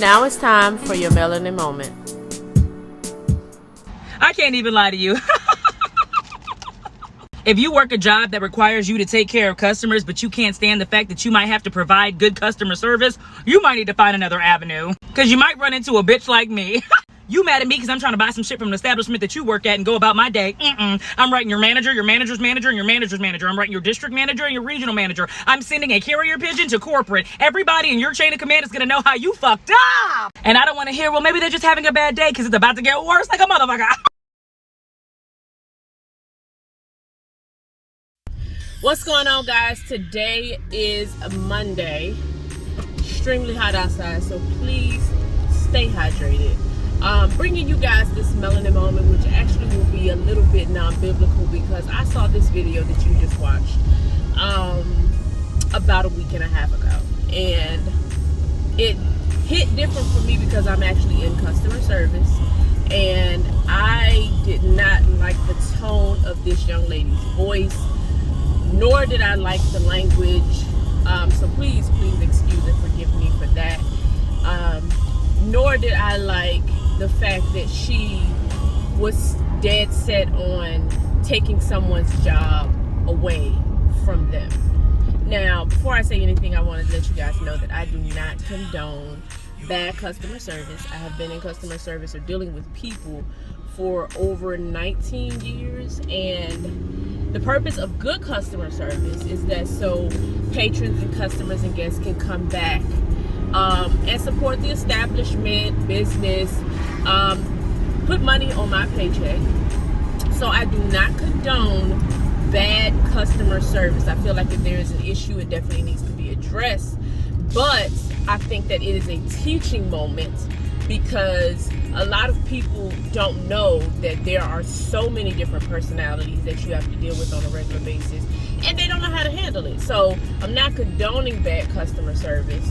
Now it's time for your melanin moment. I can't even lie to you. If you work a job that requires you to take care of customers, but you can't stand the fact that you might have to provide good customer service, you might need to find another avenue. Because you might run into a bitch like me. You mad at me because I'm trying to buy some shit from an establishment that you work at and go about my day. I'm writing your manager, your manager's manager, and your manager's manager. I'm writing your district manager and your regional manager. I'm sending a carrier pigeon to corporate. Everybody in your chain of command is going to know how you fucked up. And I don't want to hear, well, maybe they're just having a bad day because it's about to get worse like a motherfucker. What's going on, guys? Today is Monday. Extremely hot outside, so please stay hydrated. Bringing you guys this melanin moment, which actually will be a little bit non-biblical because I saw this video that you just watched about a week and a half ago, and it hit different for me because I'm actually in customer service, and I did not like the tone of this young lady's voice, nor did I like the language, so please excuse and forgive me for that. Nor did I like the fact that she was dead set on taking someone's job away from them. Now, before I say anything, I want to let you guys know that I do not condone bad customer service. I have been in customer service or dealing with people for over 19 years, and the purpose of good customer service is that so patrons and customers and guests can come back and support the establishment, business, put money on my paycheck. So I do not condone bad customer service. I feel like if there is an issue, it definitely needs to be addressed. But I think that it is a teaching moment because a lot of people don't know that there are so many different personalities that you have to deal with on a regular basis, and they don't know how to handle it. So I'm not condoning bad customer service.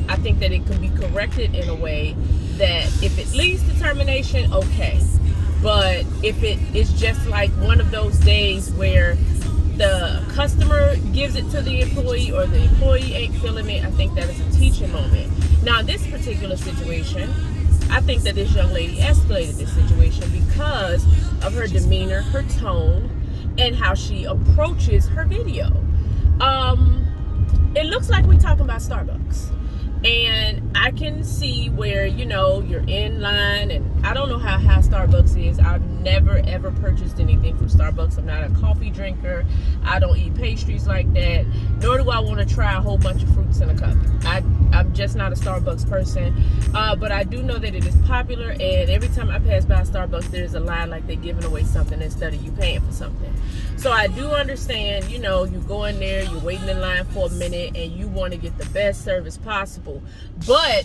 I think that it can be corrected in a way that if it leads to termination, okay. But if it is just like one of those days where the customer gives it to the employee or the employee ain't feeling it, I think that is a teaching moment. Now, in this particular situation, I think that this young lady escalated this situation because of her demeanor, her tone, and how she approaches her video. It looks like we're talking about Starbucks. And I can see where, you know, you're in line, and I don't know how Starbucks is. I've never ever purchased anything from Starbucks. I'm not a coffee drinker. I don't eat pastries like that, nor do I want to try a whole bunch of fruits in a cup. I'm just not a Starbucks person, but I do know that it is popular, and every time I pass by Starbucks, there's a line like they're giving away something instead of you paying for something. So I do understand, you know, you go in there, you're waiting in line for a minute, and you want to get the best service possible. But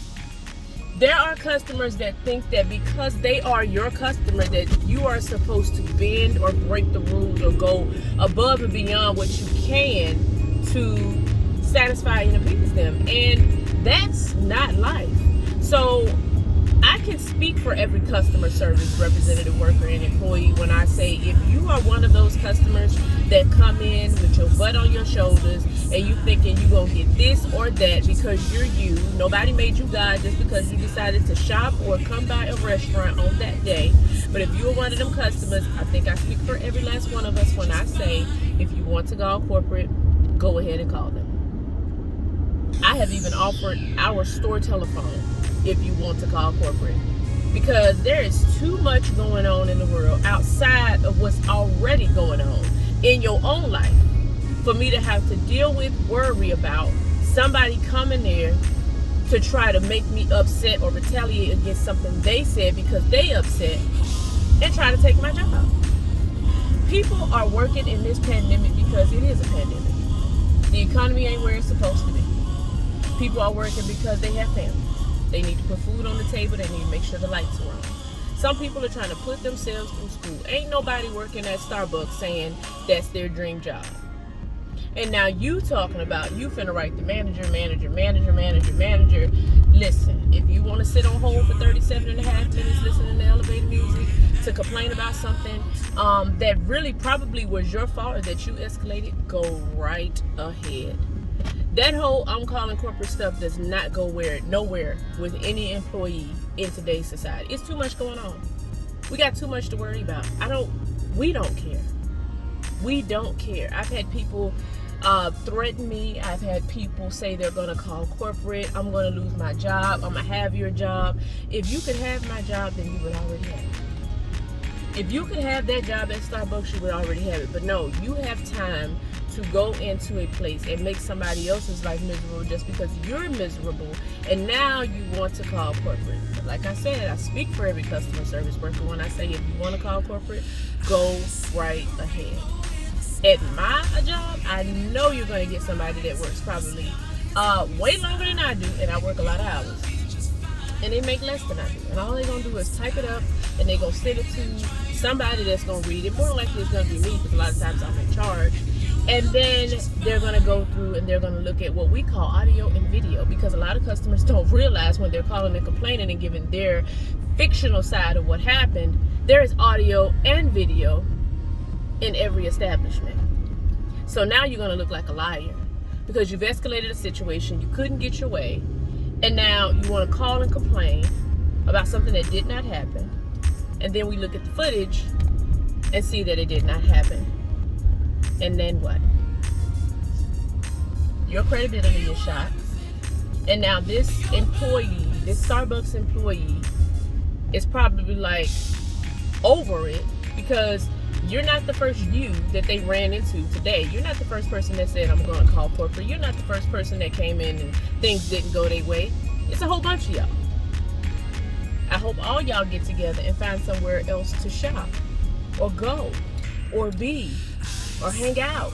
there are customers that think that because they are your customer that you are supposed to bend or break the rules or go above and beyond what you can to satisfy and appease them, and that's not life. So I can speak for every customer service representative, worker, and employee when I say if you are one of those customers that come in with your butt on your shoulders and you thinking you're going to get this or that because you're you, nobody made you God just because you decided to shop or come by a restaurant on that day. But if you're one of them customers, I think I speak for every last one of us when I say if you want to call corporate, go ahead and call them. I have even offered our store telephone if you want to call corporate, because there is too much going on in the world outside of what's already going on in your own life for me to have to deal with, worry about somebody coming there to try to make me upset or retaliate against something they said because they upset and try to take my job. People are working in this pandemic because it is a pandemic. The economy ain't where it's supposed to be. People are working because they have families. They need to put food on the table. They need to make sure the lights are on. Some people are trying to put themselves through school. Ain't nobody working at Starbucks saying that's their dream job. And now you talking about you finna write the manager. Listen, if you want to sit on hold for 37 and a half minutes listening to elevator music to complain about something that really probably was your fault or that you escalated, go right ahead. That whole I'm calling corporate stuff does not go nowhere with any employee in today's society. It's too much going on. We got too much to worry about. We don't care. We don't care. I've had people threaten me. I've had people say they're going to call corporate. I'm going to lose my job. I'm going to have your job. If you could have my job, then you would already have it. If you could have that job at Starbucks, you would already have it. But no, you have time to go into a place and make somebody else's life miserable just because you're miserable, and now you want to call corporate. But like I said, I speak for every customer service worker when I say if you want to call corporate, go right ahead. At my job, I know you're going to get somebody that works probably way longer than I do, and I work a lot of hours. And they make less than I do. And all they're going to do is type it up, and they're going to send it to somebody that's going to read it. More likely it's going to be me, because a lot of times I'm in charge. And then they're going to go through and they're going to look at what we call audio and video, because a lot of customers don't realize when they're calling and complaining and giving their fictional side of what happened, there is audio and video in every establishment. So now you're going to look like a liar because you've escalated a situation, you couldn't get your way, and now you want to call and complain about something that did not happen. And then we look at the footage and see that it did not happen. And then what? Your credibility is shot. And now this employee, this Starbucks employee, is probably like over it, because you're not the first you that they ran into today. You're not the first person that said, I'm going to call corporate. You're not the first person that came in and things didn't go their way. It's a whole bunch of y'all. I hope all y'all get together and find somewhere else to shop or go or be or hang out,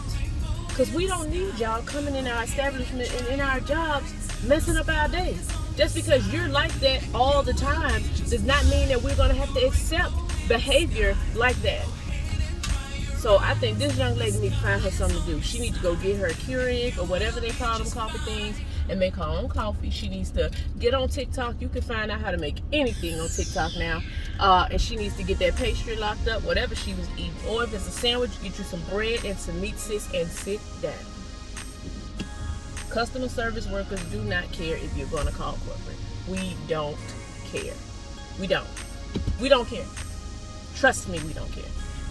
because we don't need y'all coming in our establishment and in our jobs messing up our days. Just because you're like that all the time does not mean that we're going to have to accept behavior like that. So I think this young lady needs to find her something to do. She needs to go get her Keurig or whatever they call them coffee things and make her own coffee. She needs to get on TikTok. You can find out how to make anything on TikTok now. And she needs to get that pastry locked up, whatever she was eating. Or if it's a sandwich, get you some bread and some meat, sis, and sit down. Customer service workers do not care if you're going to call corporate. We don't care. We don't. We don't care. Trust me, we don't care.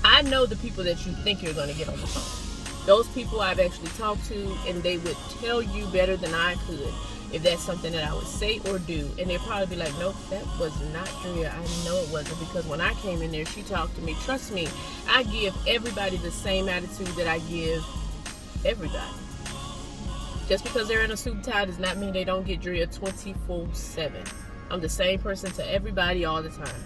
I know the people that you think you're going to get on the phone. Those people I've actually talked to, and they would tell you better than I could if that's something that I would say or do. And they'd probably be like, nope, that was not Drea. I know it wasn't, because when I came in there, she talked to me. Trust me, I give everybody the same attitude that I give everybody. Just because they're in a suit and tie does not mean they don't get Drea 24/7. I'm the same person to everybody all the time.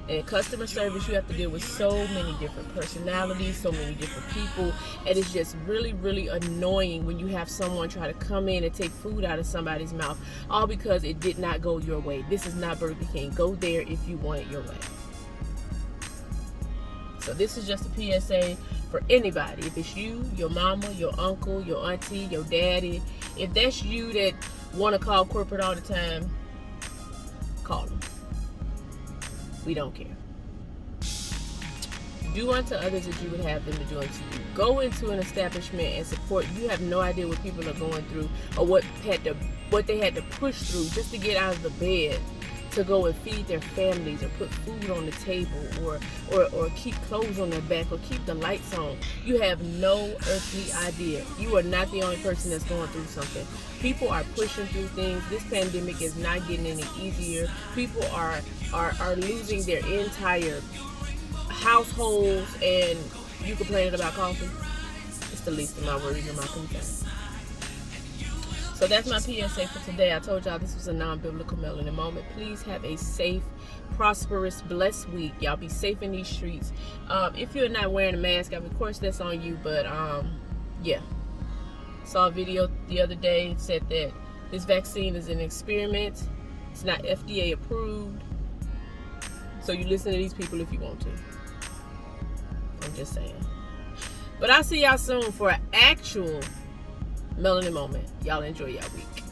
And in customer service, you have to deal with so many different personalities, so many different people, and it's just really, really annoying when you have someone try to come in and take food out of somebody's mouth, all because it did not go your way. This is not Burger King. Go there if you want it your way. So this is just a PSA for anybody. If it's you, your mama, your uncle, your auntie, your daddy, if that's you that want to call corporate all the time, call them. We don't care. Do unto others as you would have them to do unto you. Go into an establishment and support. You have no idea what people are going through or what they had to push through just to get out of the bed to go and feed their families or put food on the table or keep clothes on their back or keep the lights on. You have no earthly idea. You are not the only person that's going through something. People are pushing through things. This pandemic is not getting any easier. People are losing their entire households, and you complaining about coffee? It's the least of my worries and my concerns. So that's my PSA for today. I told y'all this was a non-biblical melanin moment. Please have a safe, prosperous, blessed week. Y'all be safe in these streets. If you're not wearing a mask, of course that's on you, but yeah. Saw a video the other day, said that this vaccine is an experiment. It's not FDA approved. So you listen to these people if you want to. I'm just saying. But I'll see y'all soon for an actual melanin moment. Y'all enjoy y'all week.